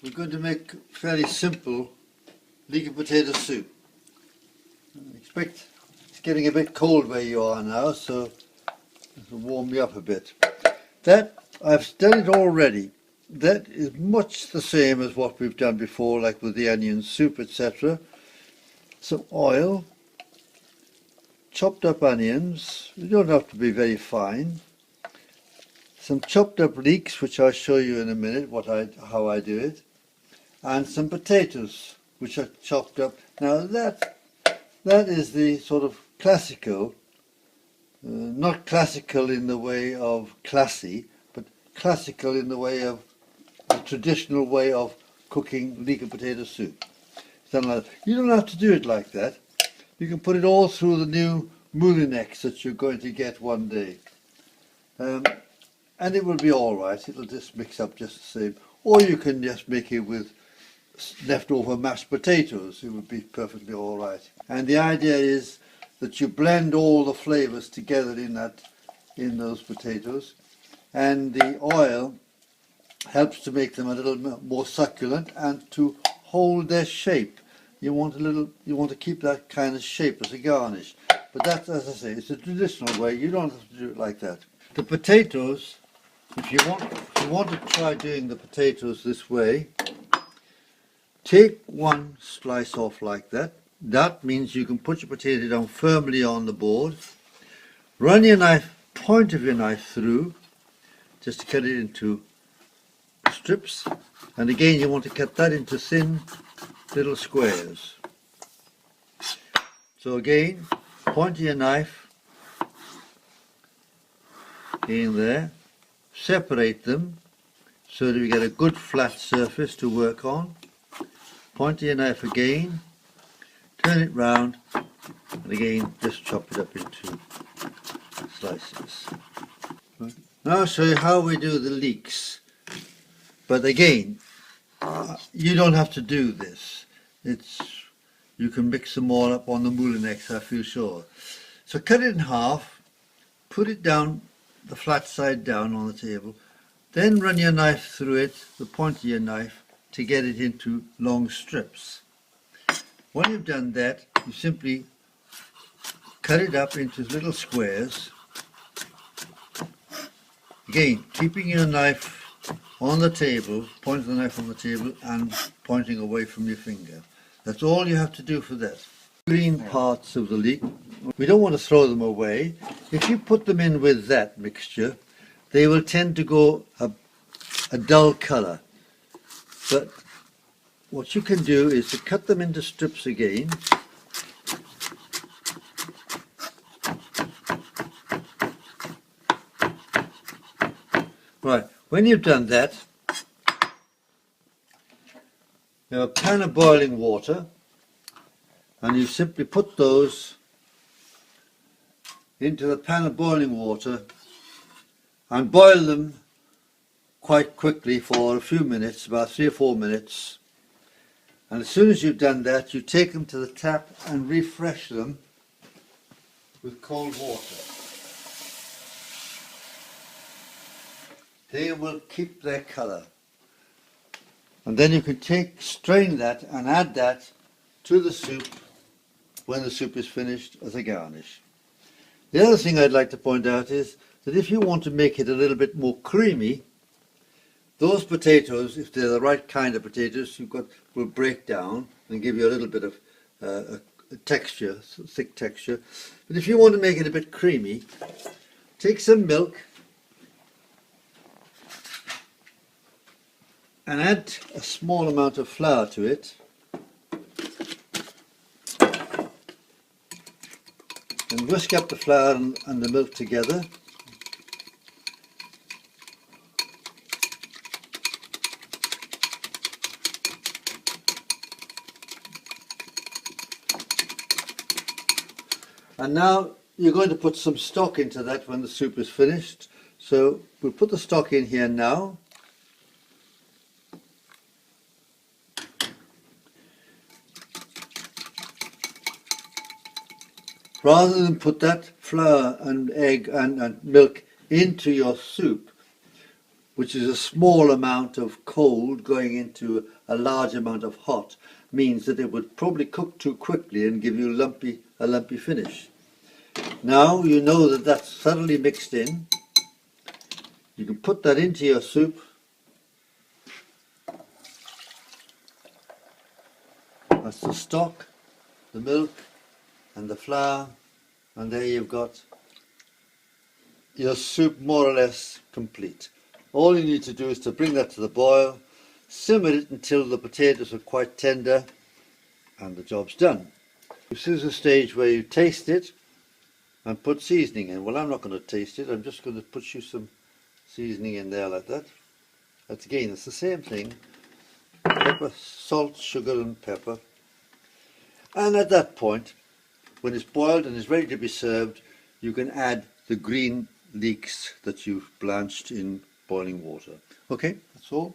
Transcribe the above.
we're going to make fairly simple leek and potato soup. I expect it's getting a bit cold where you are now, so it'll warm you up a bit. That, I've done it already. That is much the same as what we've done before, like with the onion soup, etc. Some oil, chopped up onions, you don't have to be very fine. Some chopped up leeks, which I'll show you in a minute how I do it, and some potatoes, which are chopped up. Now that is the sort of classical, not classical in the way of classy, but classical in the way of the traditional way of cooking leek and potato soup. You don't have to do it like that. You can put it all through the new moulinex that you're going to get one day. And it will be alright, it'll just mix up just the same. Or you can just make it with leftover mashed potatoes, it would be perfectly alright. And the idea is that you blend all the flavours together in those potatoes, and the oil helps to make them a little more succulent and to hold their shape. You want to keep that kind of shape as a garnish. But that's, as I say, it's a traditional way. You don't have to do it like that. The potatoes, if you want to try doing the potatoes this way, take one slice off like that. That means you can put your potato down firmly on the board. Run your knife, point of your knife through, just to cut it into strips. And again, you want to cut that into thin little squares. So again, point your knife in there, separate them so that we get a good flat surface to work on. Point your knife again, turn it round, and again just chop it up into slices. Now I'll show you how we do the leeks. But again, you don't have to do this. You can mix them all up on the moulinex, I feel sure. So cut it in half, put it down, the flat side down on the table, then run your knife through it, the point of your knife, to get it into long strips. When you've done that, you simply cut it up into little squares. Again, keeping your knife on the table, pointing the knife on the table and pointing away from your finger. That's all you have to do for that. Green parts of the leek, we don't want to throw them away. If you put them in with that mixture, they will tend to go a dull colour. But what you can do is to cut them into strips again. Right, when you've done that, you have a pan of boiling water, and you simply put those into the pan of boiling water and boil them quite quickly for a few minutes, about 3 or 4 minutes. And as soon as you've done that, you take them to the tap and refresh them with cold water. They will keep their colour. And then you can strain that and add that to the soup when the soup is finished as a garnish. The other thing I'd like to point out is that if you want to make it a little bit more creamy, those potatoes, if they're the right kind of potatoes, will break down and give you a little bit of a texture, thick texture. But if you want to make it a bit creamy, take some milk and add a small amount of flour to it. And whisk up the flour and the milk together. And now you're going to put some stock into that when the soup is finished. So we'll put the stock in here now. Rather than put that flour and egg and milk into your soup, which is a small amount of cold going into a large amount of hot, means that it would probably cook too quickly and give you a lumpy finish. Now you know that that's thoroughly mixed in. You can put that into your soup. That's the stock, the milk and the flour, and there you've got your soup more or less complete. All you need to do is to bring that to the boil, simmer it until the potatoes are quite tender, and the job's done. This is a stage where you taste it and put seasoning in. Well, I'm not going to taste it, I'm just going to put you some seasoning in there like that. That's again, it's the same thing. Pepper, salt, sugar and pepper. And at that point, when it's boiled and is ready to be served, you can add the green leeks that you've blanched in boiling water. Okay, that's all.